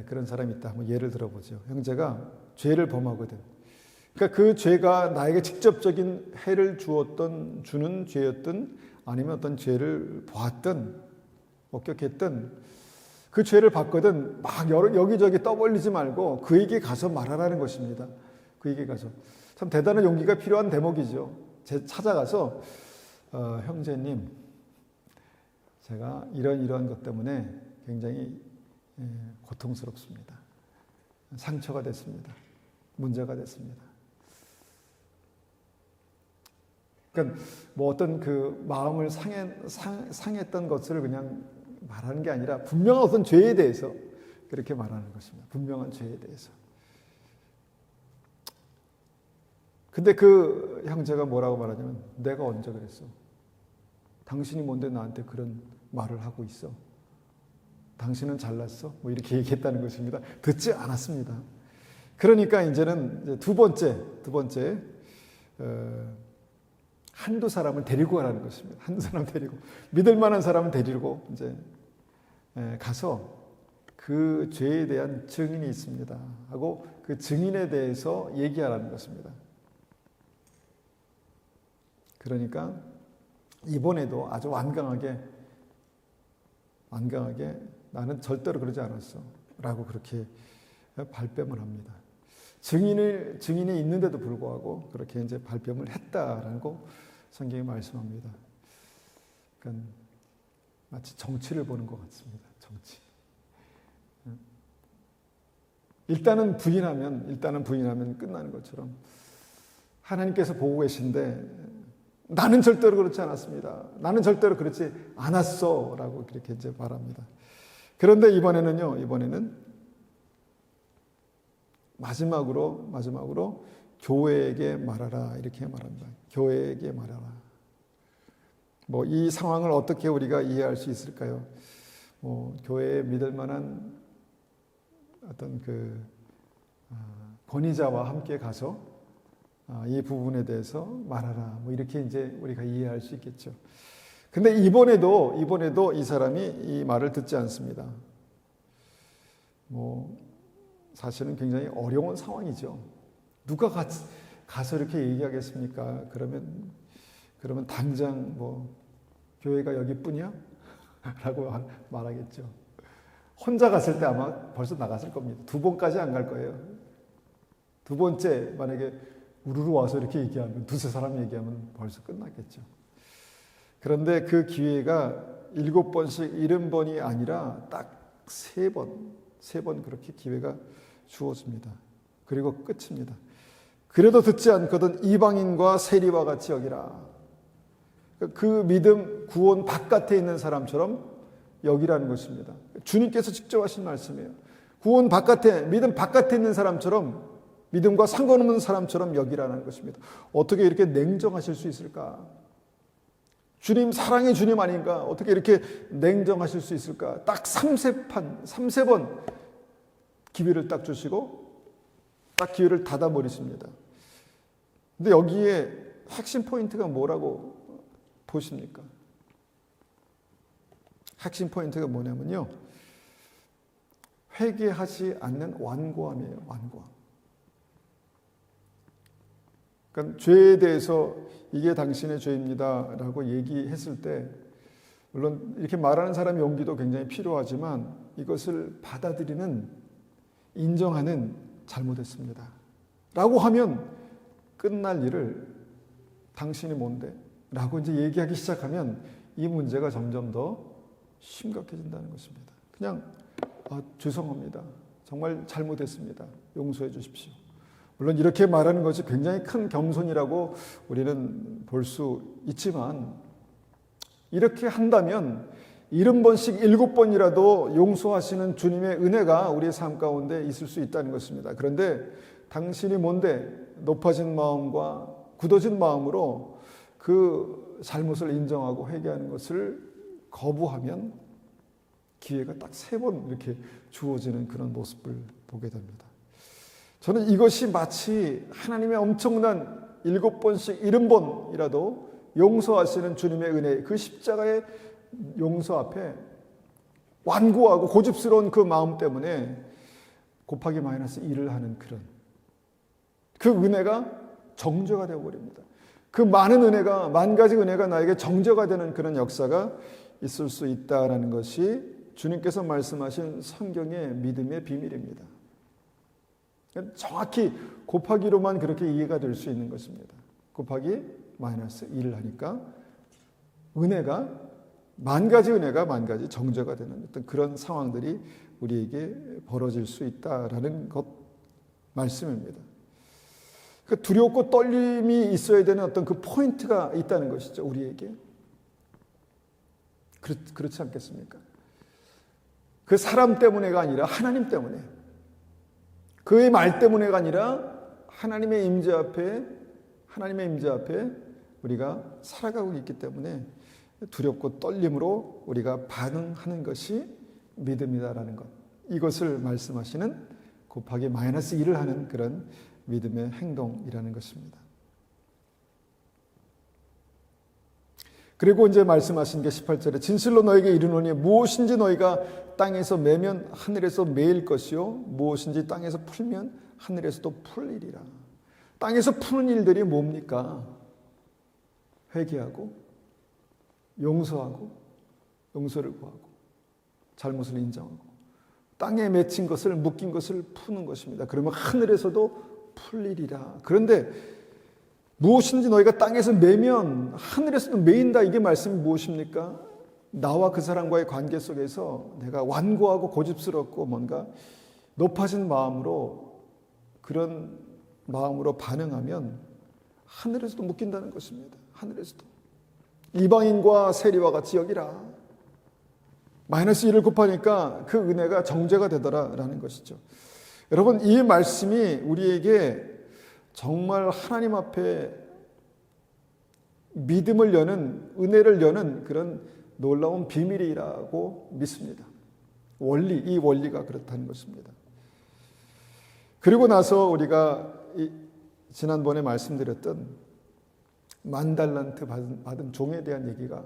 그런 사람이 있다. 뭐 예를 들어보죠. 형제가 죄를 범하거든. 그러니까 그 죄가 나에게 직접적인 해를 주는 죄였든 아니면 어떤 죄를 보았든 목격했든 그 죄를 봤거든 막 여기저기 떠벌리지 말고 그에게 가서 말하라는 것입니다. 그에게 가서. 참 대단한 용기가 필요한 대목이죠. 찾아가서 형제님 제가 이런 것 때문에 굉장히 고통스럽습니다. 상처가 됐습니다. 문제가 됐습니다. 그러니까 뭐 어떤 그 마음을 상했던 것을 그냥 말하는 게 아니라 분명한 어떤 죄에 대해서 그렇게 말하는 것입니다. 분명한 죄에 대해서. 근데 그 형제가 뭐라고 말하냐면 내가 언제 그랬어? 당신이 뭔데 나한테 그런 말을 하고 있어? 당신은 잘났어? 뭐 이렇게 얘기했다는 것입니다. 듣지 않았습니다. 그러니까 이제는 두 번째 한두 사람을 데리고 가라는 것입니다. 한두 사람 데리고 믿을 만한 사람을 데리고 이제 가서 그 죄에 대한 증인이 있습니다 하고 그 증인에 대해서 얘기하라는 것입니다. 그러니까 이번에도 아주 완강하게 나는 절대로 그러지 않았어 라고 그렇게 발뺌을 합니다. 증인이 있는데도 불구하고 그렇게 이제 발뺌을 했다라고 성경이 말씀합니다. 그러니까 마치 정치를 보는 것 같습니다. 정치. 일단은 부인하면 끝나는 것처럼 하나님께서 보고 계신데 나는 절대로 그렇지 않았습니다. 나는 절대로 그렇지 않았어 라고 그렇게 이제 말합니다. 그런데 이번에는 마지막으로 교회에게 말하라 이렇게 말합니다. 교회에게 말하라. 뭐 이 상황을 어떻게 우리가 이해할 수 있을까요? 교회에 믿을 만한 어떤 그 권위자와 함께 가서 이 부분에 대해서 말하라. 뭐 이렇게 이제 우리가 이해할 수 있겠죠. 근데 이번에도 이 사람이 이 말을 듣지 않습니다. 뭐 사실은 굉장히 어려운 상황이죠. 누가 가서 이렇게 얘기하겠습니까? 그러면 당장 뭐 교회가 여기뿐이야? 라고 말하겠죠. 혼자 갔을 때 아마 벌써 나갔을 겁니다. 2번까지 안 갈 거예요. 2번째 만약에 우르르 와서 이렇게 얘기하면 두세 사람이 얘기하면 벌써 끝났겠죠. 그런데 그 기회가 7번씩 70번이 아니라 딱 3번 그렇게 기회가 주어집니다. 그리고 끝입니다. 그래도 듣지 않거든 이방인과 세리와 같이 여기라. 그 믿음 구원 바깥에 있는 사람처럼 여기라는 것입니다. 주님께서 직접 하신 말씀이에요. 구원 바깥에 믿음 바깥에 있는 사람처럼 믿음과 상관없는 사람처럼 여기라는 것입니다. 어떻게 이렇게 냉정하실 수 있을까? 주님 사랑의 주님 아닌가? 어떻게 이렇게 냉정하실 수 있을까? 딱 3번 기회를 딱 주시고 딱 기회를 닫아버리십니다. 근데 여기에 핵심 포인트가 뭐라고 보십니까? 핵심 포인트가 뭐냐면요. 회개하지 않는 완고함이에요. 완고함. 그러니까 죄에 대해서 이게 당신의 죄입니다 라고 얘기했을 때 물론 이렇게 말하는 사람의 용기도 굉장히 필요하지만 이것을 받아들이는, 인정하는, 잘못했습니다 라고 하면 끝날 일을 당신이 뭔데? 라고 이제 얘기하기 시작하면 이 문제가 점점 더 심각해진다는 것입니다. 그냥 죄송합니다. 정말 잘못했습니다. 용서해 주십시오. 물론 이렇게 말하는 것이 굉장히 큰 겸손이라고 우리는 볼 수 있지만 이렇게 한다면 70번씩 7번이라도 용서하시는 주님의 은혜가 우리의 삶 가운데 있을 수 있다는 것입니다. 그런데 당신이 뭔데 높아진 마음과 굳어진 마음으로 그 잘못을 인정하고 회개하는 것을 거부하면 기회가 딱 3번 이렇게 주어지는 그런 모습을 보게 됩니다. 저는 이것이 마치 하나님의 엄청난 7번씩 70번이라도 용서하시는 주님의 은혜, 그 십자가의 용서 앞에 완고하고 고집스러운 그 마음 때문에 곱하기 마이너스 1을 하는 그 은혜가 정죄가 되어버립니다. 그 많은 은혜가, 만 가지 은혜가 나에게 정죄가 되는 그런 역사가 있을 수 있다는 것이 주님께서 말씀하신 성경의 믿음의 비밀입니다. 정확히 곱하기로만 그렇게 이해가 될 수 있는 것입니다. 곱하기 마이너스 1을 하니까 은혜가, 만 가지 은혜가 만 가지 정죄가 되는 어떤 그런 상황들이 우리에게 벌어질 수 있다라는 것 말씀입니다. 그러니까 두렵고 떨림이 있어야 되는 어떤 그 포인트가 있다는 것이죠, 우리에게. 그렇지 않겠습니까? 그 사람 때문에가 아니라 하나님 때문에, 그의 말 때문에가 아니라 하나님의 임재 앞에 우리가 살아가고 있기 때문에 두렵고 떨림으로 우리가 반응하는 것이 믿음이다라는 것, 이것을 말씀하시는 곱하기 마이너스 1을 하는 그런 믿음의 행동이라는 것입니다. 그리고 이제 말씀하신 게 18절에 진실로 너에게 이르노니 무엇인지 너희가 땅에서 매면 하늘에서 매일 것이요 무엇인지 땅에서 풀면 하늘에서도 풀리리라. 땅에서 푸는 일들이 뭡니까? 회개하고 용서하고 용서를 구하고 잘못을 인정하고 땅에 맺힌 것을, 묶인 것을 푸는 것입니다. 그러면 하늘에서도 풀리리라. 그런데 무엇인지 너희가 땅에서 매면 하늘에서도 매인다. 이게 말씀이 무엇입니까? 나와 그 사람과의 관계 속에서 내가 완고하고 고집스럽고 뭔가 높아진 마음으로, 그런 마음으로 반응하면 하늘에서도 묶인다는 것입니다. 하늘에서도. 이방인과 세리와 같이 여기라. 마이너스 1을 곱하니까 그 은혜가 정죄가 되더라라는 것이죠. 여러분, 이 말씀이 우리에게 정말 하나님 앞에 믿음을 여는, 은혜를 여는 그런 놀라운 비밀이라고 믿습니다. 이 원리가 그렇다는 것입니다. 그리고 나서 우리가 지난번에 말씀드렸던 10,000달란트 받은 종에 대한 얘기가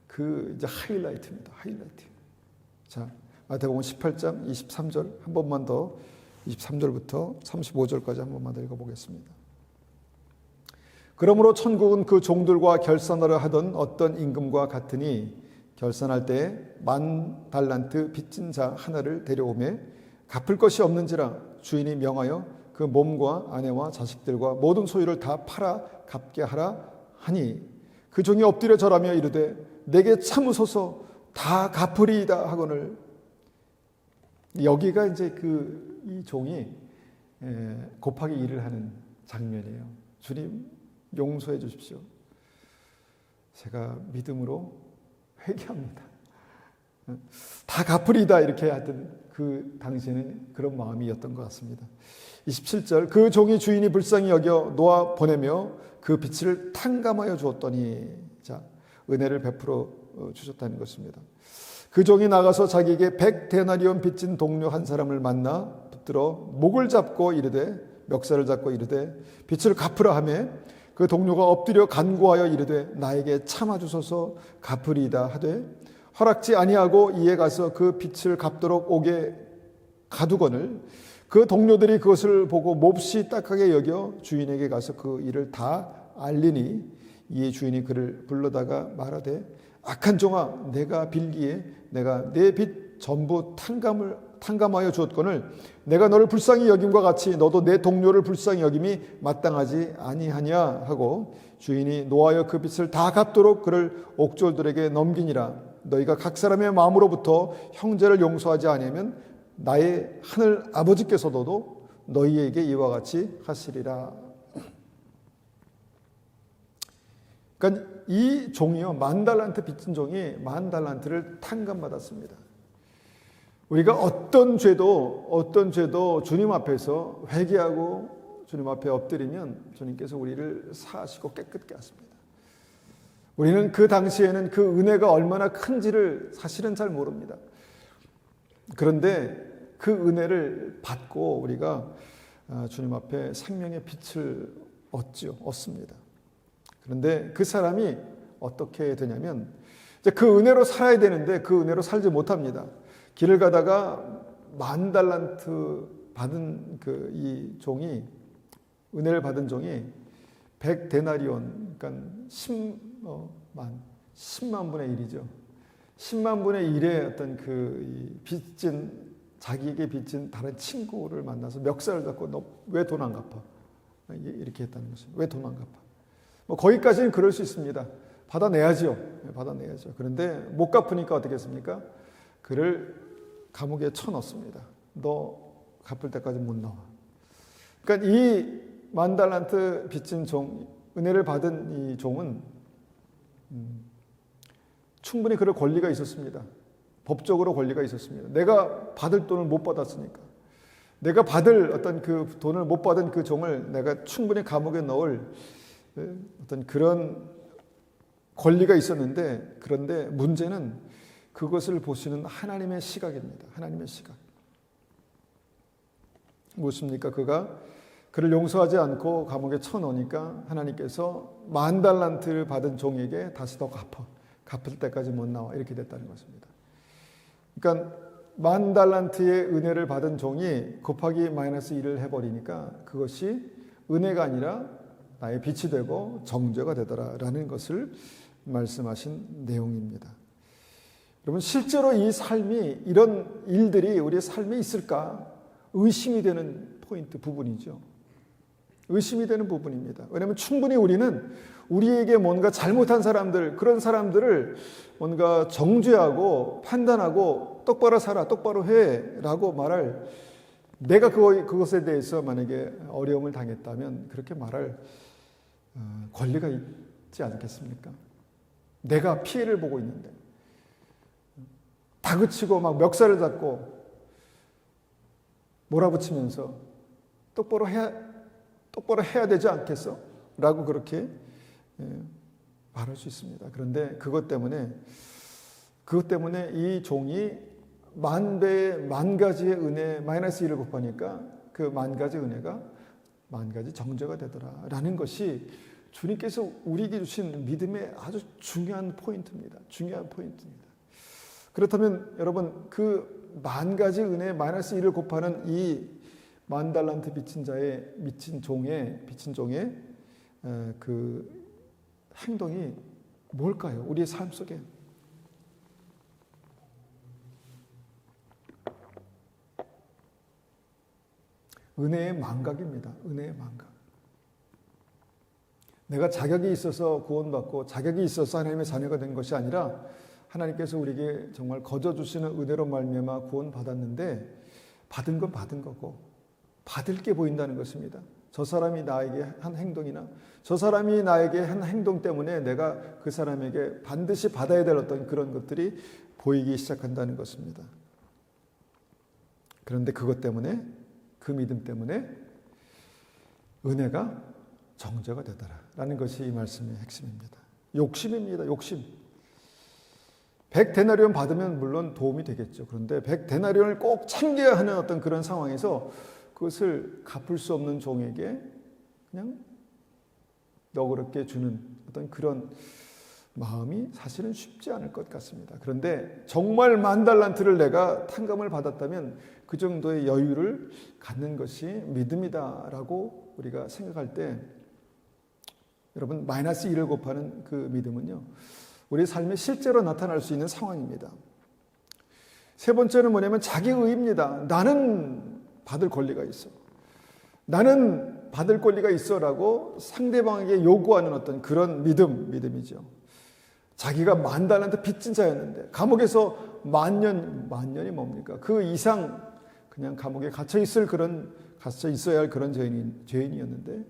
그 이제 하이라이트입니다. 하이라이트. 자, 마태복음 18장 23절 한 번만 더, 23절부터 35절까지 한 번만 더 읽어보겠습니다. 그러므로 천국은 그 종들과 결산하려 하던 어떤 임금과 같으니 결산할 때 10,000달란트 빚진 자 하나를 데려오매 갚을 것이 없는지라 주인이 명하여 그 몸과 아내와 자식들과 모든 소유를 다 팔아 갚게 하라 하니 그 종이 엎드려 절하며 이르되 내게 참으소서 다 갚으리이다 하거늘. 여기가 이제 이 종이 곱하기 1을 하는 장면이에요. 주님 용서해 주십시오. 제가 믿음으로 회개합니다. 다 갚으리다 이렇게 하던 그 당시에는 그런 마음이었던 것 같습니다. 27절 그 종이 주인이 불쌍히 여겨 놓아 보내며 그 빚을 탕감하여 주었더니, 자, 은혜를 베풀어 주셨다는 것입니다. 그 종이 나가서 자기에게 100데나리온 빚진 동료 한 사람을 만나 붙들어 목을 잡고 이르되, 멱살을 잡고 이르되 빚을 갚으라 하매 그 동료가 엎드려 간구하여 이르되 나에게 참아주소서 갚으리이다 하되 허락지 아니하고 이에 가서 그 빚을 갚도록 오게 가두거늘 그 동료들이 그것을 보고 몹시 딱하게 여겨 주인에게 가서 그 일을 다 알리니 이에 주인이 그를 불러다가 말하되 악한 종아 내가 빌기에 내가 내 빚 전부 탕감하여 주었거늘 내가 너를 불쌍히 여김과 같이 너도 내 동료를 불쌍히 여김이 마땅하지 아니하냐 하고 주인이 노하여 그 빚을 다 갚도록 그를 옥졸들에게 넘기니라. 너희가 각 사람의 마음으로부터 형제를 용서하지 아니하면 나의 하늘 아버지께서도 너희에게 이와 같이 하시리라. 그러니까 이 종이요, 10,000달란트 빚진 종이 10,000달란트를 탕감받았습니다. 우리가 어떤 죄도 주님 앞에서 회개하고 주님 앞에 엎드리면 주님께서 우리를 사하시고 깨끗게 하십니다. 우리는 그 당시에는 그 은혜가 얼마나 큰지를 사실은 잘 모릅니다. 그런데 그 은혜를 받고 우리가 주님 앞에 생명의 빛을 얻습니다. 그런데 그 사람이 어떻게 되냐면 그 은혜로 살아야 되는데 그 은혜로 살지 못합니다. 길을 가다가 10,000달란트 받은 이 종이, 은혜를 받은 종이 100데나리온, 그러니까 10만 분의 1이죠. 10만 분의 1의 어떤 자기에게 빚진 다른 친구를 만나서 멱살을 잡고 너 왜 돈 안 갚아? 이렇게 했다는 것입니다. 왜 돈 안 갚아? 거기까지는 그럴 수 있습니다. 받아내야죠. 받아내야죠. 그런데 못 갚으니까 어떻게 했습니까? 그를 감옥에 쳐넣습니다. 너 갚을 때까지 못 나와. 그러니까 이 10,000달란트 빚진 종, 은혜를 받은 이 종은 충분히 그럴 권리가 있었습니다. 법적으로 권리가 있었습니다. 내가 받을 돈을 못 받았으니까. 내가 받을 어떤 그 돈을 못 받은 그 종을 내가 충분히 감옥에 넣을 어떤 그런 권리가 있었는데, 그런데 문제는 그것을 보시는 하나님의 시각입니다. 하나님의 시각. 무엇입니까? 그를 용서하지 않고 감옥에 쳐넣으니까 하나님께서 10,000달란트를 받은 종에게 다시 더 갚을 때까지 못 나와. 이렇게 됐다는 것입니다. 그러니까 10,000달란트의 은혜를 받은 종이 곱하기 마이너스 1을 해버리니까 그것이 은혜가 아니라 나의 빛이 되고 정죄가 되더라라는 것을 말씀하신 내용입니다. 여러분, 실제로 이 삶이, 이런 일들이 우리의 삶에 있을까 의심이 되는 부분이죠. 의심이 되는 부분입니다. 왜냐하면 충분히 우리는 우리에게 뭔가 잘못한 사람들, 그런 사람들을 뭔가 정죄하고 판단하고 똑바로 살아, 똑바로 해라고 말할, 내가 그것에 대해서 만약에 어려움을 당했다면 그렇게 말할 권리가 있지 않겠습니까? 내가 피해를 보고 있는데 다그치고 막 멱살을 잡고 몰아붙이면서 똑바로 해야 되지 않겠어? 라고 그렇게 말할 수 있습니다. 그런데 그것 때문에 이 종이 10,000배의 10,000가지의 은혜 마이너스 1을 곱하니까 그 10,000가지 은혜가 10,000가지 정죄가 되더라라는 것이 주님께서 우리에게 주신 믿음의 아주 중요한 포인트입니다. 중요한 포인트입니다. 그렇다면 여러분, 그 10,000가지 은혜 마이너스 1을 곱하는 이 10,000달란트 빚진 종의 그 행동이 뭘까요? 우리의 삶 속에. 은혜의 망각입니다. 은혜의 망각. 내가 자격이 있어서 구원받고 자격이 있어서 하나님의 자녀가 된 것이 아니라 하나님께서 우리에게 정말 거저 주시는 은혜로 말미암아 구원받았는데 받은 건 받은 거고 받을 게 보인다는 것입니다. 저 사람이 나에게 한 행동이나 저 사람이 나에게 한 행동 때문에 내가 그 사람에게 반드시 받아야 될 어떤 그런 것들이 보이기 시작한다는 것입니다. 그런데 그것 때문에, 그 믿음 때문에 은혜가 정죄가 되더라라는 것이 이 말씀의 핵심입니다. 욕심입니다. 욕심. 100데나리온 받으면 물론 도움이 되겠죠. 그런데 100데나리온을 꼭 챙겨야 하는 어떤 그런 상황에서 그것을 갚을 수 없는 종에게 그냥 너그럽게 주는 어떤 그런 마음이 사실은 쉽지 않을 것 같습니다. 그런데 정말 10,000달란트를 내가 탕감을 받았다면 그 정도의 여유를 갖는 것이 믿음이다라고 우리가 생각할 때, 여러분, 마이너스 1을 곱하는 그 믿음은요, 우리 삶에 실제로 나타날 수 있는 상황입니다. 세 번째는 뭐냐면 자기의입니다. 나는 받을 권리가 있어. 나는 받을 권리가 있어라고 상대방에게 요구하는 어떤 그런 믿음이죠. 자기가 10,000달란트 빚진 자였는데 감옥에서 만년이 뭡니까? 그 이상 그냥 감옥에 갇혀 있어야 할 그런 죄인이었는데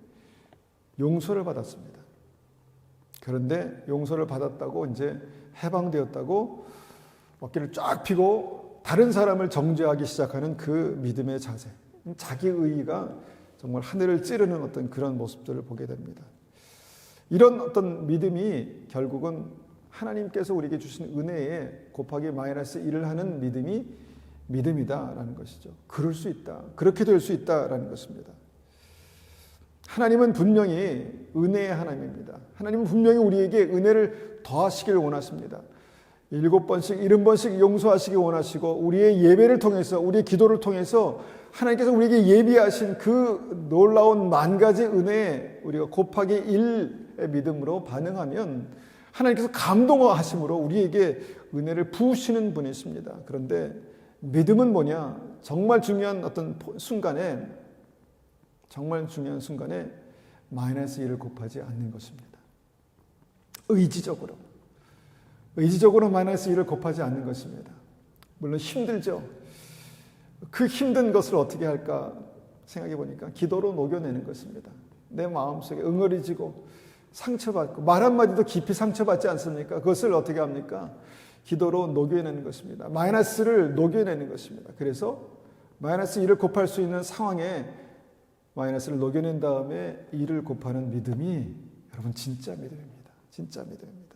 용서를 받았습니다. 그런데 용서를 받았다고 이제 해방되었다고 어깨를 쫙 펴고 다른 사람을 정죄하기 시작하는 그 믿음의 자세, 자기의의가 정말 하늘을 찌르는 어떤 그런 모습들을 보게 됩니다. 이런 어떤 믿음이 결국은 하나님께서 우리에게 주신 은혜에 곱하기 마이너스 1을 하는 믿음이 믿음이다라는 것이죠. 그럴 수 있다. 그렇게 될 수 있다라는 것입니다. 하나님은 분명히 은혜의 하나님입니다. 하나님은 분명히 우리에게 은혜를 더하시길 원하십니다. 7번씩 70번씩 용서하시기 원하시고, 우리의 예배를 통해서, 우리의 기도를 통해서 하나님께서 우리에게 예비하신 그 놀라운 10,000가지 은혜에 우리가 곱하기 1의 믿음으로 반응하면 하나님께서 감동하심으로 우리에게 은혜를 부으시는 분이십니다. 그런데 믿음은 뭐냐? 정말 중요한 순간에 마이너스 1을 곱하지 않는 것입니다. 의지적으로 마이너스 1을 곱하지 않는 것입니다. 물론 힘들죠. 그 힘든 것을 어떻게 할까 생각해 보니까 기도로 녹여내는 것입니다. 내 마음속에 응어리지고 상처받고 말 한마디도 깊이 상처받지 않습니까? 그것을 어떻게 합니까? 기도로 녹여내는 것입니다. 마이너스를 녹여내는 것입니다. 그래서 마이너스 1을 곱할 수 있는 상황에 마이너스를 녹여낸 다음에 1을 곱하는 믿음이, 여러분, 진짜 믿음입니다. 진짜 믿음입니다.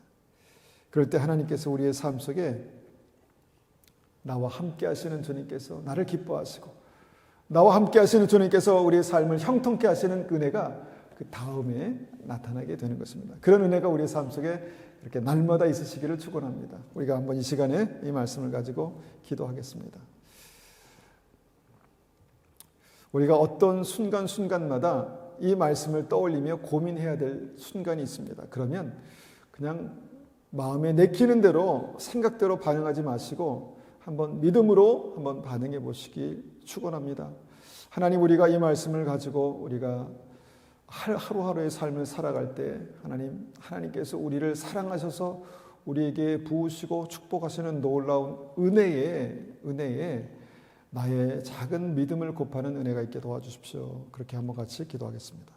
그럴 때 하나님께서 우리의 삶 속에 나와 함께 하시는 주님께서 나를 기뻐하시고, 나와 함께 하시는 주님께서 우리의 삶을 형통케 하시는 은혜가 그 다음에 나타나게 되는 것입니다. 그런 은혜가 우리의 삶 속에 이렇게 날마다 있으시기를 축원합니다. 우리가 한번 이 시간에 이 말씀을 가지고 기도하겠습니다. 우리가 어떤 순간순간마다 이 말씀을 떠올리며 고민해야 될 순간이 있습니다. 그러면 그냥 마음에 내키는 대로, 생각대로 반응하지 마시고 한번 믿음으로 한번 반응해 보시기 축원합니다. 하나님, 우리가 이 말씀을 가지고 우리가 하루하루의 삶을 살아갈 때 하나님께서 우리를 사랑하셔서 우리에게 부으시고 축복하시는 놀라운 은혜에 나의 작은 믿음을 곱하는 은혜가 있게 도와주십시오. 그렇게 한번 같이 기도하겠습니다.